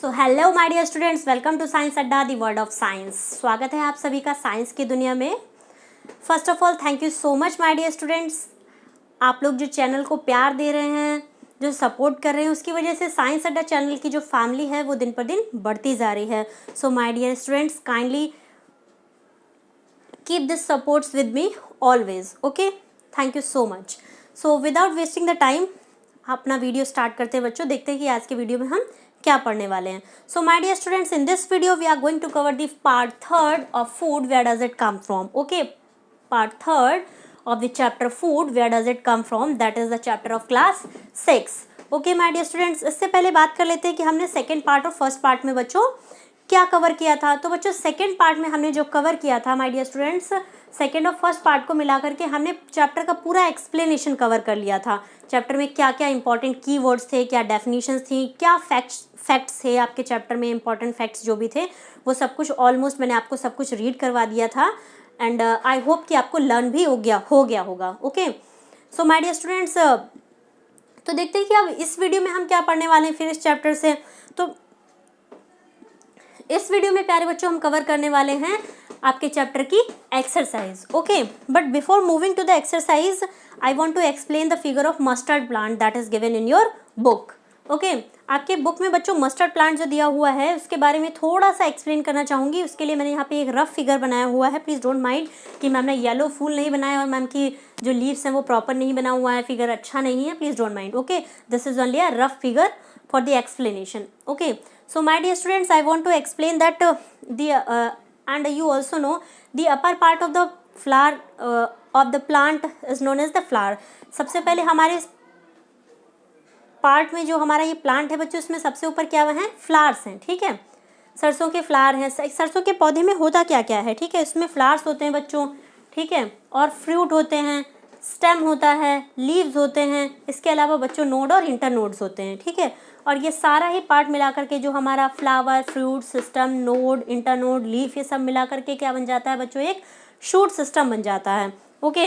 So hello my dear students, welcome to science Adda the world of science. स्वागत है आप सभी का साइंस की दुनिया में। First of all thank you so much my dear students. आप लोग जो चैनल को प्यार दे रहे हैं, जो सपोर्ट कर रहे हैं, उसकी वजह से साइंस अड्डा चैनल की जो फैमिली है वो दिन पर दिन बढ़ती जा रही है। So my dear students, kindly keep this supports with me always. Okay, thank you so much. So without wasting the time अपना वीडियो स्टार्ट करते हैं बच्चों। देखते हैं कि आज के वीडियो में हम क्या पढ़ने वाले हैं। So my dear students, in this video we are going to cover the part 3 of food, where does it come from. Okay, part 3 of the chapter food, where does it come from, that is the chapter of class 6. okay my dear students, इससे पहले बात कर लेते हैं कि हमने second part और first part में बच्चों क्या कवर किया था। तो बच्चों सेकेंड पार्ट में हमने जो कवर किया था माय डियर स्टूडेंट्स, सेकेंड और फर्स्ट पार्ट को मिला करके हमने चैप्टर का पूरा एक्सप्लेनेशन कवर कर लिया था। चैप्टर में क्या क्या इंपॉर्टेंट की वर्ड्स थे, क्या डेफिनेशंस थी, क्या फैक्ट्स थे आपके चैप्टर में, इंपॉर्टेंट फैक्ट्स जो भी थे वो सब कुछ ऑलमोस्ट मैंने आपको सब कुछ रीड करवा दिया था। एंड आई होप कि आपको लर्न भी हो गया होगा। Okay, so my dear students, तो देखते हैं कि अब इस वीडियो में हम क्या पढ़ने वाले हैं फिर इस चैप्टर से। तो इस वीडियो में प्यारे बच्चों हम कवर करने वाले हैं आपके चैप्टर की exercise. Okay, but before moving to the exercise I want to explain the figure of mustard plant that is given in your book. Okay, आपके बुक में बच्चों मस्टर्ड प्लांट जो दिया हुआ है उसके बारे में थोड़ा सा एक्सप्लेन करना चाहूँगी। उसके लिए मैंने यहाँ पे एक रफ फिगर बनाया हुआ है। प्लीज़ डोंट माइंड कि मैम ने येलो फूल नहीं बनाया और मैम की जो लीव्स हैं वो प्रॉपर नहीं बना हुआ है, फिगर अच्छा नहीं है, please don't mind. Okay, this is only a rough figure for the explanation. Okay, so my dear students, I want to explain that and you also know the upper part of the flower of the plant is known as the flower. सबसे पहले हमारे part में जो हमारा ये plant है बच्चों, इसमें सबसे ऊपर क्या है, फ्लावर्स हैं। ठीक है, सरसों के फ्लावर हैं। सरसों के पौधे में होता क्या क्या है, ठीक है, इसमें फ्लावर्स होते हैं बच्चों, ठीक है, और फ्रूट होते हैं, स्टेम होता है, लीव्स होते हैं, इसके अलावा बच्चों नोड और इंटरनोड्स होते हैं। ठीक है, और ये सारा ही पार्ट मिला करके जो हमारा flower, fruit, system, node, internode, leaf, ये सब मिला करके क्या बन जाता है बच्चों, एक शूट सिस्टम बन जाता है। ओके,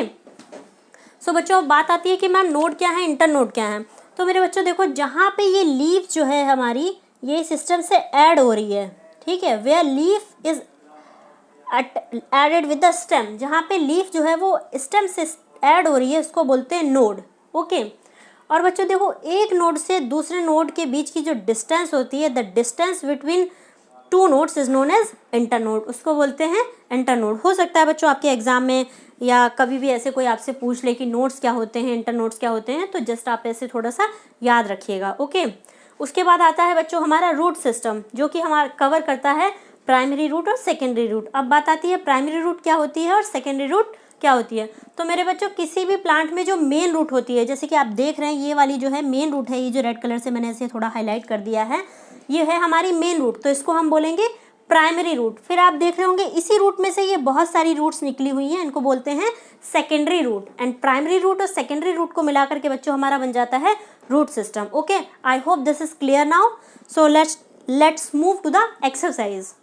सो बच्चों बात आती है कि मैम नोड क्या है, इंटरनोड क्या है। तो मेरे बच्चों देखो, जहाँ पे ये लीफ जो है हमारी ये सिस्टम से ऐड हो रही है, ठीक है, where leaf is added with the stem, जहाँ पे लीफ जो है वो स्टेम से ऐड हो रही है उसको बोलते हैं नोड। ओके, और बच्चों देखो, एक नोड से दूसरे नोड के बीच की जो डिस्टेंस होती है, the distance between two nodes is known as internode, उसको बोलते हैं इंटरनोड। हो सकता है बच्चों आपके एग्जाम में या कभी भी ऐसे कोई आपसे पूछ ले कि नोड्स क्या होते हैं, इंटरनोड्स क्या होते हैं, तो जस्ट आप ऐसे थोड़ा सा याद रखिएगा। ओके, उसके बाद आता है बच्चों हमारा रूट सिस्टम, जो कि हमारा कवर करता है प्राइमरी रूट और सेकेंडरी रूट। अब बात आती है प्राइमरी रूट क्या होती है और सेकेंडरी रूट क्या होती है। तो मेरे बच्चों किसी भी प्लांट में जो मेन रूट होती है, जैसे कि आप देख रहे हैं ये वाली जो है मेन रूट है, ये जो रेड कलर से मैंने इसे थोड़ा हाईलाइट कर दिया है, ये है हमारी मेन रूट, तो इसको हम बोलेंगे प्राइमरी रूट। फिर आप देख रहे होंगे इसी रूट में से ये बहुत सारी रूट्स निकली हुई हैं, इनको बोलते हैं secondary root. And primary root और सेकेंडरी रूट को मिला करके बच्चों हमारा बन जाता है root system. Okay, I hope this is clear now. So let's move to the exercise.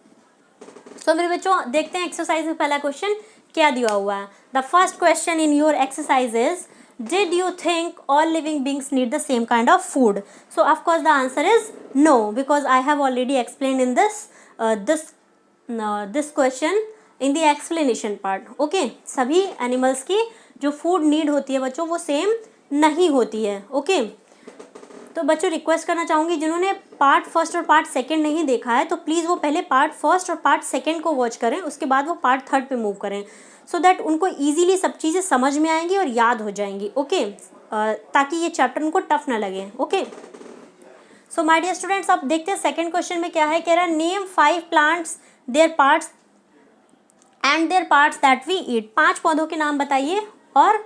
So मेरे बच्चों देखते हैं एक्सरसाइज में पहला क्वेश्चन क्या दिया हुआ है। The first question in your exercise is, did you think all living beings need the same kind of food? So of course the answer is no, because I have already explained in this question in the explanation part. Okay, सभी animals की जो food need होती है बच्चों वो same नहीं होती है। ओके, तो बच्चों रिक्वेस्ट करना चाहूँगी जिन्होंने पार्ट फर्स्ट और पार्ट सेकंड नहीं देखा है तो प्लीज़ वो पहले पार्ट फर्स्ट और पार्ट सेकंड को वॉच करें, उसके बाद वो पार्ट थर्ड पे मूव करें, सो दैट उनको इजीली सब चीज़ें समझ में आएंगी और याद हो जाएंगी। ओके, ताकि ये चैप्टर उनको टफ ना लगे। Okay, so my dear students, अब देखते हैं सेकंड क्वेश्चन में क्या है। कह रहा है name 5 plants their parts and their parts that we eat. 5 पौधों के नाम बताइए और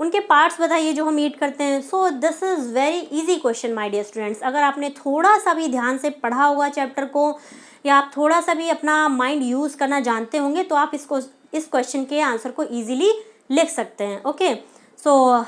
उनके पार्ट्स बताइए जो हम ईट करते हैं। So this is very easy question my dear students. अगर आपने थोड़ा सा भी ध्यान से पढ़ा होगा चैप्टर को या आप थोड़ा सा भी अपना माइंड यूज़ करना जानते होंगे तो आप इस क्वेश्चन के आंसर को ईजिली लिख सकते हैं। Okay, so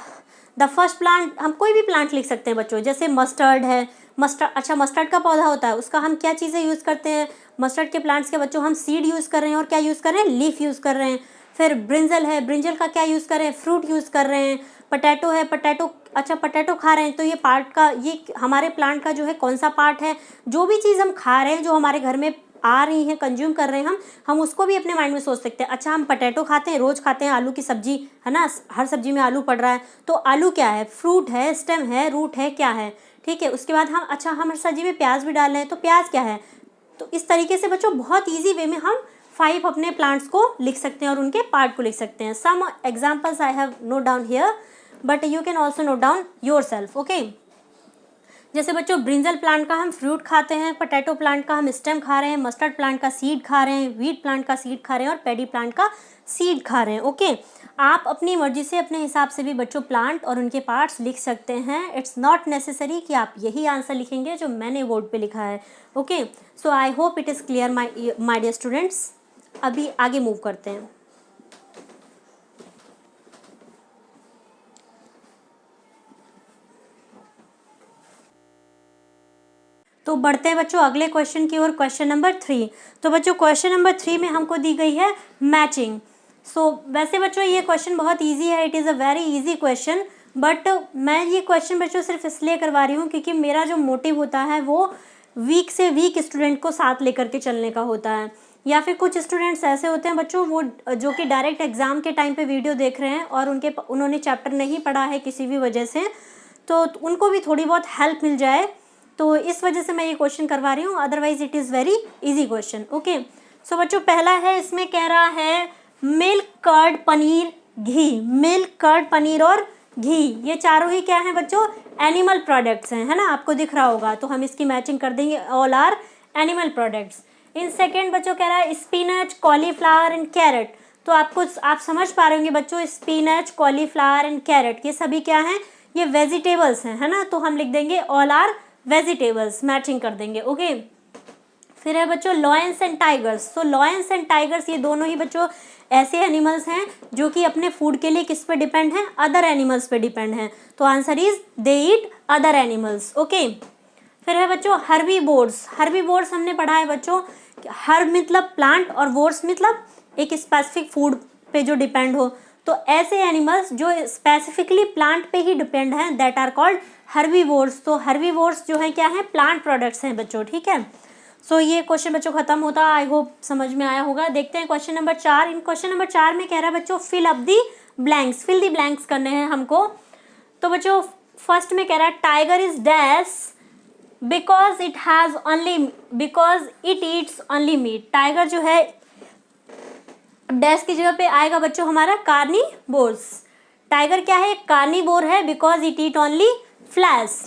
the first plant, हम कोई भी प्लांट लिख सकते हैं बच्चों, जैसे मस्टर्ड है। मस्टर्ड का पौधा होता है, उसका हम क्या चीज़ें यूज़ करते हैं, मस्टर्ड के प्लांट्स के बच्चों हम सीड यूज़ कर रहे हैं और क्या यूज़ कर रहे हैं, लीफ यूज़ कर रहे हैं। फिर ब्रिंजल है, ब्रिंजल का क्या यूज़ कर रहे हैं, फ्रूट यूज़ कर रहे हैं। पोटैटो है, पोटैटो, अच्छा पोटैटो खा रहे हैं तो ये पार्ट का, ये हमारे प्लांट का जो है कौन सा पार्ट है। जो भी चीज़ हम खा रहे हैं, जो हमारे घर में आ रही हैं, कंज्यूम कर रहे हैं हम उसको भी अपने माइंड में सोच सकते हैं। अच्छा हम पोटैटो खाते हैं, रोज़ खाते हैं, आलू की सब्जी है ना, हर सब्जी में आलू पड़ रहा है, तो आलू क्या है, फ्रूट है, स्टेम है, रूट है, क्या है, ठीक है। उसके बाद हम, अच्छा हम हर सब्जी में प्याज भी डाल रहे हैं तो प्याज क्या है। तो इस तरीके से बच्चों बहुत ईजी वे में हम 5 अपने प्लांट्स को लिख सकते हैं और उनके पार्ट को लिख सकते हैं। Some examples I have note down here, but you can also note down your self, okay. जैसे बच्चों ब्रिंजल प्लांट का हम फ्रूट खाते हैं, पोटैटो प्लांट का हम स्टेम खा रहे हैं, मस्टर्ड प्लांट का सीड खा रहे हैं, व्हीट प्लांट का सीड खा रहे हैं और पैडी प्लांट का सीड खा रहे हैं, ओके। आप अपनी मर्जी से अपने हिसाब से भी बच्चों प्लांट और उनके पार्ट्स लिख सकते हैं। इट्स नॉट नेसेसरी कि आप यही आंसर लिखेंगे जो मैंने बोर्ड पे लिखा है, okay. So I hope it is clear my dear students. अभी आगे मूव करते हैं। तो बढ़ते हैं बच्चों अगले क्वेश्चन की ओर, क्वेश्चन नंबर 3। तो बच्चों क्वेश्चन नंबर 3 में हमको दी गई है मैचिंग। वैसे बच्चों ये क्वेश्चन बहुत इजी है, it is a very easy question, but मैं ये क्वेश्चन बच्चों सिर्फ इसलिए करवा रही हूँ क्योंकि मेरा जो मोटिव होता है वो वीक से वीक स्टूडेंट को साथ लेकर के चलने का होता है। या फिर कुछ स्टूडेंट्स ऐसे होते हैं बच्चों, वो जो कि डायरेक्ट एग्ज़ाम के टाइम पे वीडियो देख रहे हैं और उन्होंने चैप्टर नहीं पढ़ा है किसी भी वजह से, तो उनको भी थोड़ी बहुत हेल्प मिल जाए, तो इस वजह से मैं ये क्वेश्चन करवा रही हूँ। Otherwise it is very easy question, okay. So बच्चों पहला है, इसमें कह रहा है milk, curd, paneer, ghee. Milk, curd, paneer और घी, ये चारों ही क्या हैं बच्चों, एनिमल प्रोडक्ट्स हैं, है ना, आपको दिख रहा होगा। तो हम इसकी मैचिंग कर देंगे, all are animal products. In second बच्चों कह रहा है स्पिनच, कॉलीफ्लावर एंड कैरेट। तो आप समझ पा रहे होंगे बच्चों, स्पिनच, कॉलीफ्लावर एंड कैरेट ये सभी क्या हैं, ये वेजिटेबल्स हैं, है ना। तो हम लिख देंगे ऑल आर वेजिटेबल्स, मैचिंग कर देंगे, ओके। फिर है बच्चों लॉयंस एंड टाइगर्स। तो लॉयंस एंड टाइगर्स ये दोनों ही बच्चों ऐसे एनिमल्स हैं जो कि अपने फूड के लिए किस पे डिपेंड हैं, अदर एनिमल्स पे डिपेंड हैं। तो answer is they eat other animals, okay. फिर है बच्चों हर्बीवोर्स। हर्बीवोर्स हमने पढ़ा है बच्चों, हर्ब मतलब प्लांट और वोर्स मतलब एक स्पेसिफिक फूड पे जो डिपेंड हो। तो ऐसे एनिमल्स जो स्पेसिफिकली प्लांट पे ही डिपेंड हैं, दैट आर कॉल्ड हर्बीवोर्स। तो हर्बीवोर्स जो है क्या है, प्लांट प्रोडक्ट्स हैं बच्चों, ठीक है। सो ये क्वेश्चन बच्चों खत्म होता, आई होप समझ में आया होगा। देखते हैं question number 4। In question number 4 में कह रहा है बच्चों fill up the blanks, fill the blanks करने हैं हमको। तो बच्चों फर्स्ट में कह रहा है tiger is dash because it eats only meat. Tiger जो है डैश की जगह पे आएगा बच्चों हमारा कार्निवोर्स। टाइगर क्या है, कार्निवोर है, because it eat only flesh,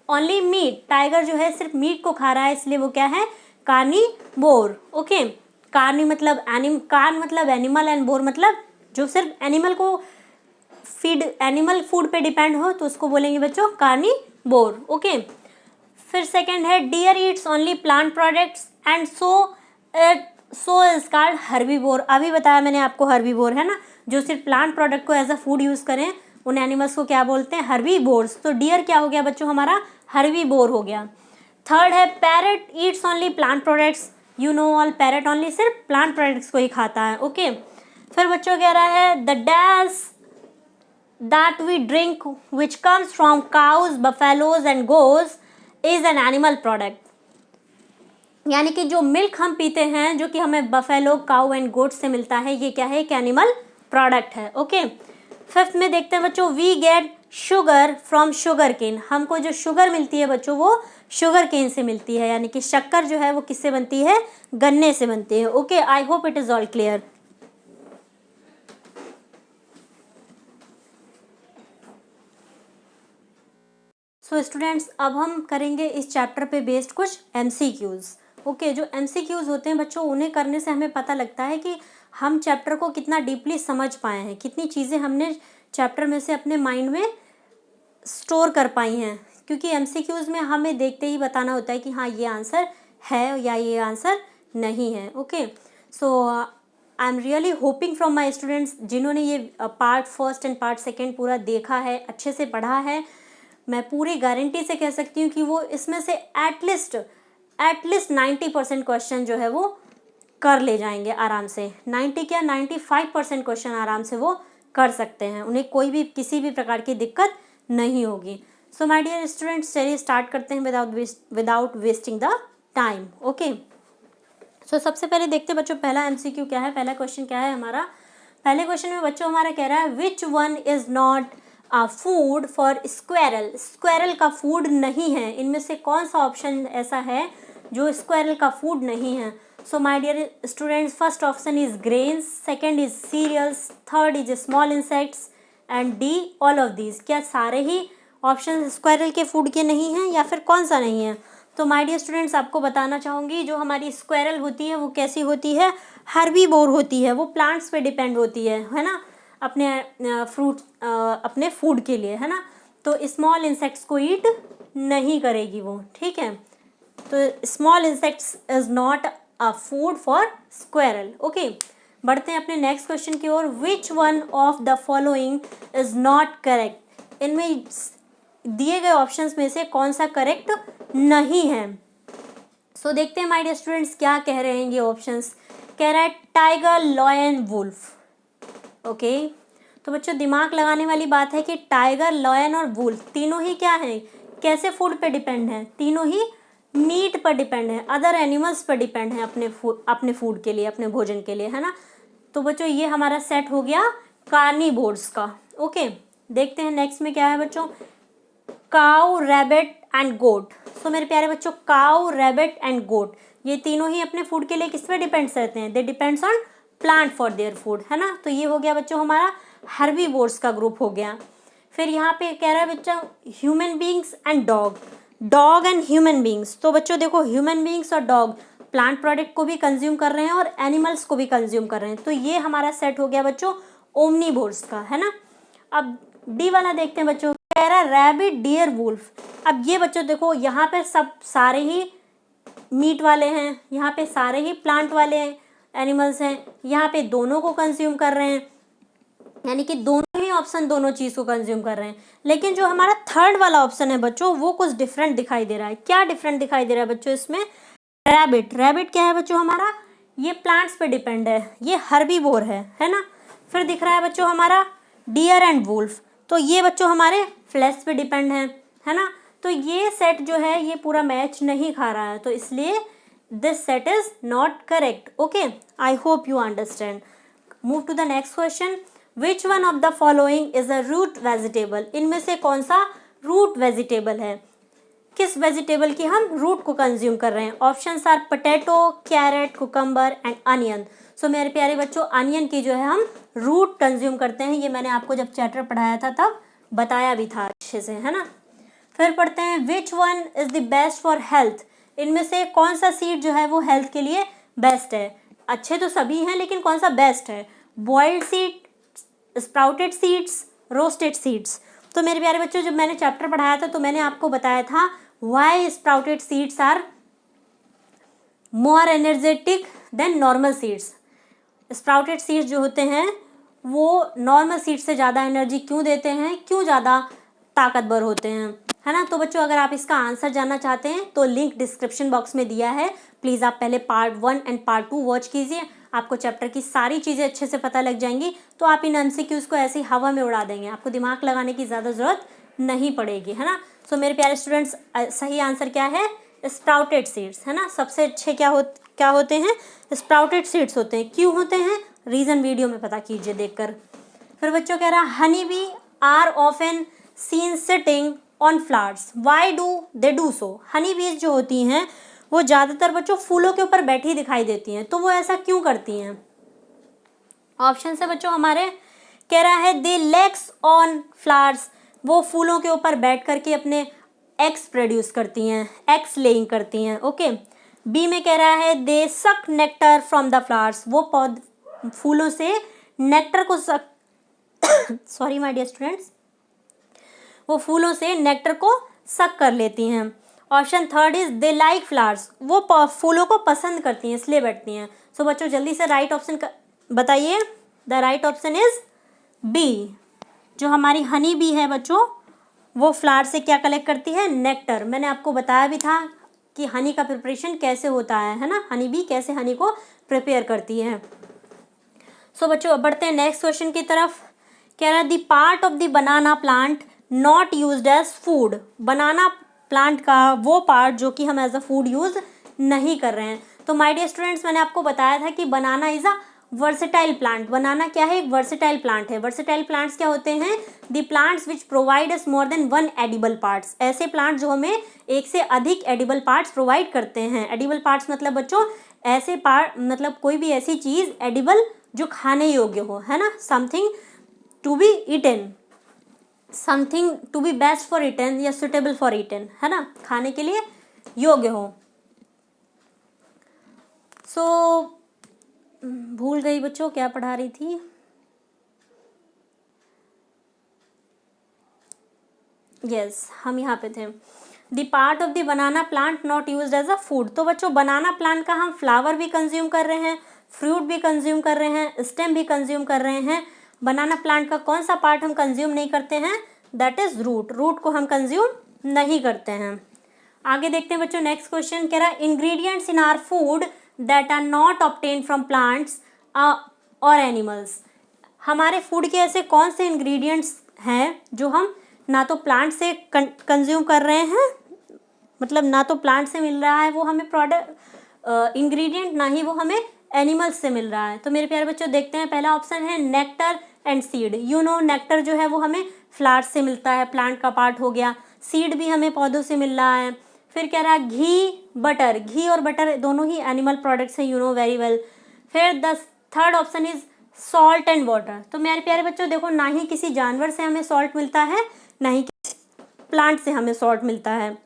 only meat. Tiger जो है सिर्फ मीट को खा रहा है, इसलिए वो क्या है, कार्निवोर, ओके। कार्नी मतलब कार्न मतलब एनिमल एंड बोर मतलब जो सिर्फ एनिमल को फीड, एनिमल फूड पे डिपेंड हो, तो उसको बोलेंगे बच्चों कार्निवोर, ओके। फिर सेकंड है deer eats only plant products and so is called herbivore. अभी बताया मैंने आपको हर्बीवोर है ना, जो सिर्फ प्लांट प्रोडक्ट को एज अ फूड यूज करें, उन एनिमल्स को क्या बोलते हैं, हर्बीवोर्स। तो डियर क्या हो गया बच्चों हमारा, हर्बीवोर हो गया। थर्ड है parrot Yeats only plant products. You know all, parrot only सिर्फ प्लांट प्रोडक्ट्स को ही खाता है, ओके। फिर बच्चों कह रहा है the dash that we drink which comes from cows, buffaloes and goats is an animal product. यानी कि जो मिल्क हम पीते हैं जो कि हमें बफेलो, काउ एंड गोट से मिलता है, ये क्या है, एक एनिमल प्रोडक्ट है, ओके। फिफ्थ में देखते हैं बच्चों we get sugar from sugar cane. हमको जो शुगर मिलती है बच्चों वो शुगर केन से मिलती है, यानी कि शक्कर जो है वो किससे बनती है, गन्ने से बनती है, okay. I hope it is all clear. So students अब हम करेंगे इस चैप्टर पे बेस्ड कुछ MCQs, ओके। जो MCQs होते हैं बच्चों, उन्हें करने से हमें पता लगता है कि हम चैप्टर को कितना डीपली समझ पाए हैं, कितनी चीज़ें हमने चैप्टर में से अपने माइंड में स्टोर कर पाई हैं। क्योंकि MCQs में हमें देखते ही बताना होता है कि हाँ ये आंसर है या ये आंसर नहीं है, okay. So I am really hoping from my students जिन्होंने ये part first and part second पूरा देखा है, अच्छे से पढ़ा है, मैं पूरी गारंटी से कह सकती हूँ कि वो इसमें से एटलीस्ट 90% क्वेश्चन जो है वो कर ले जाएंगे आराम से। 90 क्या 95% क्वेश्चन आराम से वो कर सकते हैं, उन्हें कोई भी किसी भी प्रकार की दिक्कत नहीं होगी। सो माय डियर स्टूडेंट्स, चलिए स्टार्ट करते हैं without wasting the time. Okay, so सबसे पहले देखते हैं बच्चों पहला एमसीक्यू क्या है, पहला क्वेश्चन क्या है हमारा। पहले क्वेश्चन में बच्चों हमारा कह रहा है which one is not a food for squirrel. Squirrel का फूड नहीं है, इनमें से कौन सा ऑप्शन ऐसा है जो स्क्वेरल का फूड नहीं है। So my dear students, first option is grains, second is cereals, third is small insects and D all of these. क्या सारे ही ऑप्शन स्क्वेरल के फूड के नहीं हैं या फिर कौन सा नहीं है। तो माय डियर स्टूडेंट्स, आपको बताना चाहूँगी जो हमारी स्क्वेरल होती है वो कैसी होती है, हर्बीवोर होती है, वो प्लांट्स पे डिपेंड होती है ना, अपने फ्रूट अपने फूड के लिए, है ना। तो स्मॉल इंसेक्ट्स को ईट नहीं करेगी वो, ठीक है। तो small insects is not a food for squirrel. Okay, बढ़ते हैं अपने नेक्स्ट क्वेश्चन की ओर। Which one of the following is not correct. इनमें दिए गए ऑप्शंस में से कौन सा करेक्ट नहीं है। सो देखते हैं माय डियर स्टूडेंट्स क्या कह रहे हैं ये ऑप्शंस। कह रहा है टाइगर, लॉयन, वुल्फ। ओके, तो बच्चों दिमाग लगाने वाली बात है कि टाइगर, लॉयन और वुल्फ तीनों ही क्या है, कैसे फूड पे डिपेंड है, तीनों ही मीट पर डिपेंड है, अदर एनिमल्स पर डिपेंड है अपने फूड के लिए, अपने भोजन के लिए, है ना। तो बच्चों ये हमारा सेट हो गया कार्निवोर्स का। ओके, देखते हैं नेक्स्ट में क्या है बच्चों। काऊ, रैबिट एंड गोट। सो मेरे प्यारे बच्चों, काऊ, रैबिट एंड गोट ये तीनों ही अपने फूड के लिए किस पे डिपेंड्स रहते हैं, they depends on plant for their food, है ना। तो ये हो गया बच्चों हमारा हर्बीवोर्स का ग्रुप हो गया। फिर यहाँ पे कह रहा है बच्चा human beings and dog, dog and human beings. तो बच्चों देखो ह्यूमन बींग्स और डॉग प्लांट प्रोडक्ट को भी कंज्यूम कर रहे हैं और एनिमल्स को भी कंज्यूम कर रहे हैं, तो ये हमारा सेट हो गया बच्चों ओमनीवोर्स का, है ना। अब डी वाला देखते हैं बच्चों, कह रहा है रैबिट, डियर, वुल्फ। अब ये बच्चों देखो यहाँ पे सब सारे ही मीट वाले हैं, यहाँ पे सारे ही प्लांट वाले एनिमल्स हैं, यहाँ पे दोनों को कंज्यूम कर रहे हैं, यानी कि दोनों ही ऑप्शन दोनों चीज़ को कंज्यूम कर रहे हैं। लेकिन जो हमारा थर्ड वाला ऑप्शन है बच्चों वो कुछ डिफरेंट दिखाई दे रहा है। क्या डिफरेंट दिखाई दे रहा है बच्चों इसमें, रैबिट, रैबिट क्या है बच्चों हमारा, ये प्लांट्स पे डिपेंड है, ये हर्बीवोर है ना। फिर दिख रहा है बच्चों हमारा डियर एंड वुल्फ, तो ये बच्चों हमारे फ्लैश पे डिपेंड है ना। तो ये सेट जो है ये पूरा मैच नहीं खा रहा है, तो इसलिए this set is not correct. Okay, I hope you understand. Move to the next question. Which one of the following is a root vegetable. इनमें से कौन सा रूट वेजिटेबल है, किस वेजिटेबल की हम रूट को कंज्यूम कर रहे हैं। Options are potato, carrot, cucumber and onion. So मेरे प्यारे बच्चों अनियन की जो है हम रूट कंज्यूम करते हैं, ये मैंने आपको जब चैप्टर पढ़ाया था तब बताया भी था अच्छे से, है ना। फिर पढ़ते हैं which one is the best for health. इनमें से कौन सा सीड जो है वो हेल्थ के लिए बेस्ट है। अच्छे तो सभी हैं लेकिन कौन सा बेस्ट है, boiled seed, sprouted seeds, roasted seeds. तो मेरे प्यारे बच्चों जब मैंने चैप्टर पढ़ाया था तो मैंने आपको बताया था why sprouted seeds are more energetic than normal seeds. Sprouted seeds जो होते हैं वो नॉर्मल सीड्स से ज़्यादा एनर्जी क्यों देते हैं, क्यों ज़्यादा ताकतवर होते हैं, है ना। तो बच्चों अगर आप इसका आंसर जानना चाहते हैं तो लिंक डिस्क्रिप्शन बॉक्स में दिया है, प्लीज़ आप पहले पार्ट 1 एंड पार्ट 2 वॉच कीजिए, आपको चैप्टर की सारी चीज़ें अच्छे से पता लग जाएंगी। तो आप इन एमसीक्यूज को ऐसी हवा में उड़ा देंगे, आपको दिमाग लगाने की ज़्यादा ज़रूरत नहीं पड़ेगी, है ना। सो मेरे प्यारे स्टूडेंट्स सही आंसर क्या है, स्प्राउटेड सीड्स, है ना। सबसे अच्छे क्या होते हैं, स्प्राउटेड सीड्स होते हैं। क्यों होते हैं, रीज़न वीडियो में पता कीजिए देखकर। फिर बच्चों कह रहा honey bee are often seen sitting on flowers, why do they do so. Honey bees जो होती हैं वो ज़्यादातर बच्चों फूलों के ऊपर बैठी दिखाई देती हैं, तो वो ऐसा क्यों करती हैं। ऑप्शन से बच्चों हमारे कह रहा है दे लेग्स ऑन फ्लावर्स, वो फूलों के ऊपर बैठ करके अपने एग्स प्रोड्यूस करती हैं, एग्स लेइंग करती हैं। ओके, बी में कह रहा है दे सक नेक्टर फ्रॉम द फ्लावर्स, वो फूलों से नेक्टर को सॉरी माय डियर स्टूडेंट्स, वो फूलों से नेक्टर को सक कर लेती हैं। Option third is they like flowers, वो फूलों को पसंद करती हैं इसलिए बैठती हैं। सो बच्चों जल्दी से राइट ऑप्शन बताइए। The right option is B, जो हमारी हनी बी है बच्चों वो फ्लावर से क्या कलेक्ट करती है, नेक्टर। मैंने आपको बताया भी था कि हनी का प्रिपरेशन कैसे होता है ना, हनी बी कैसे हनी को प्रिपेयर करती है। सो बच्चों अब बढ़ते हैं नेक्स्ट क्वेश्चन की तरफ। कह रहा है the part of the banana plant not used as food. Banana plant का वो पार्ट जो कि हम एज अ फूड यूज नहीं कर रहे हैं। तो माय डियर स्टूडेंट्स, मैंने आपको बताया था कि बनाना इज अ वर्सेटाइल प्लांट। बनाना क्या है? एक वर्सेटाइल प्लांट है। वर्सेटाइल प्लांट्स क्या होते हैं? The plants which provide us more than one edible parts. ऐसे प्लांट जो हमें एक से अधिक एडिबल पार्ट्स प्रोवाइड करते हैं। एडिबल पार्ट्स मतलब बच्चों ऐसे पार्ट, मतलब कोई भी ऐसी चीज एडिबल जो खाने योग्य हो, है ना, something to be eaten, something to be best for eaten या सुटेबल फॉर ईटन, है ना, खाने के लिए योग्य हो। सो भूल गई बच्चों क्या पढ़ा रही थी। यस हम यहाँ पे थे। The part of the banana plant not used as a food. तो बच्चों बनाना प्लांट का हम फ्लावर भी कंज्यूम कर रहे हैं, फ्रूट भी कंज्यूम कर रहे हैं, स्टेम भी कंज्यूम कर रहे हैं। बनाना प्लांट का कौन सा पार्ट हम कंज्यूम नहीं करते हैं? That is root. रूट को हम कंज्यूम नहीं करते हैं। आगे देखते हैं बच्चों नेक्स्ट क्वेश्चन। कह रहा है ingredients in our food that are not obtained from plants और एनिमल्स। हमारे फूड के ऐसे कौन से इंग्रेडिएंट्स हैं जो हम ना तो प्लांट से कंज्यूम कर रहे हैं, मतलब ना तो प्लांट से मिल रहा है वो हमें प्रोडक्ट इंग्रेडिएंट, ना ही वो हमें एनिमल्स से मिल रहा है। तो मेरे प्यारे बच्चों देखते हैं, पहला ऑप्शन है nectar and seed. You know nectar जो है वो हमें फ्लावर्स से मिलता है, प्लांट का पार्ट हो गया। सीड भी हमें पौधों से मिल रहा है। फिर कह रहा है घी, बटर। घी और बटर दोनों ही एनिमल प्रोडक्ट्स हैं, यू नो वेरी वेल। फिर the third option is salt and water. तो मेरे प्यारे बच्चों देखो, ना ही किसी जानवर से हमें सॉल्ट मिलता है, ना ही प्लांट से हमें सॉल्ट मिलता है।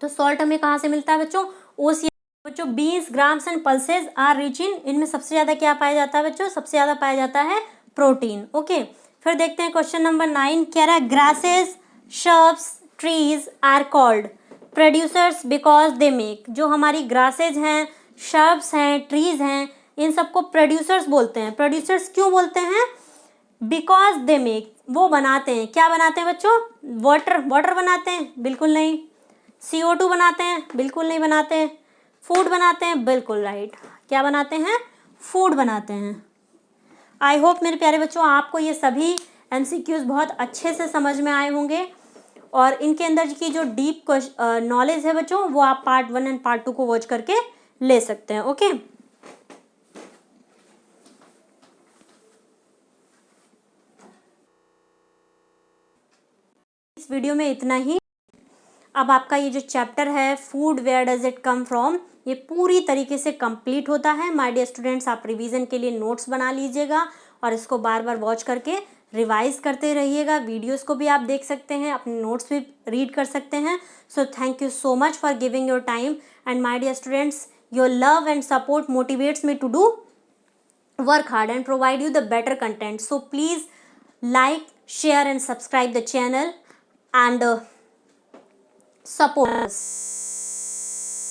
तो सॉल्ट हमें कहाँ से मिलता है बच्चों? ओशियन। बच्चों beans, grams and pulses are rich in. इनमें सबसे ज्यादा क्या पाया जाता है बच्चों? सबसे ज्यादा पाया जाता है प्रोटीन। ओके फिर देखते हैं क्वेश्चन नंबर 9। कह रहा है grasses, shrubs, trees are called producers because they make. जो हमारी ग्रासेज हैं, शर्ब्स हैं, ट्रीज हैं, इन सबको प्रोड्यूसर्स बोलते हैं। प्रोड्यूसर्स क्यों बोलते हैं? बिकॉज दे मेक, वो बनाते हैं। क्या बनाते हैं बच्चों? वाटर। वाटर बनाते हैं? बिल्कुल नहीं। CO2 बनाते हैं? बिल्कुल नहीं बनाते। फूड बनाते हैं? बिल्कुल राइट। क्या बनाते हैं? फूड बनाते हैं। आई होप मेरे प्यारे बच्चों आपको ये सभी MCQs बहुत अच्छे से समझ में आए होंगे, और इनके अंदर की जो डीप नॉलेज है बच्चों वो आप पार्ट 1 एंड पार्ट 2 को वॉच करके ले सकते हैं। ओके इस वीडियो में इतना ही। अब आपका ये जो चैप्टर है food where does it come from, ये पूरी तरीके से कंप्लीट होता है। माय डियर स्टूडेंट्स, आप रिवीजन के लिए नोट्स बना लीजिएगा और इसको बार बार वॉच करके रिवाइज करते रहिएगा। वीडियोस को भी आप देख सकते हैं, अपने नोट्स भी रीड कर सकते हैं। So thank you so much for giving your time, and my dear students, your love and support motivates me to do work hard and provide you the better content. So please like, share and subscribe the channel and support us.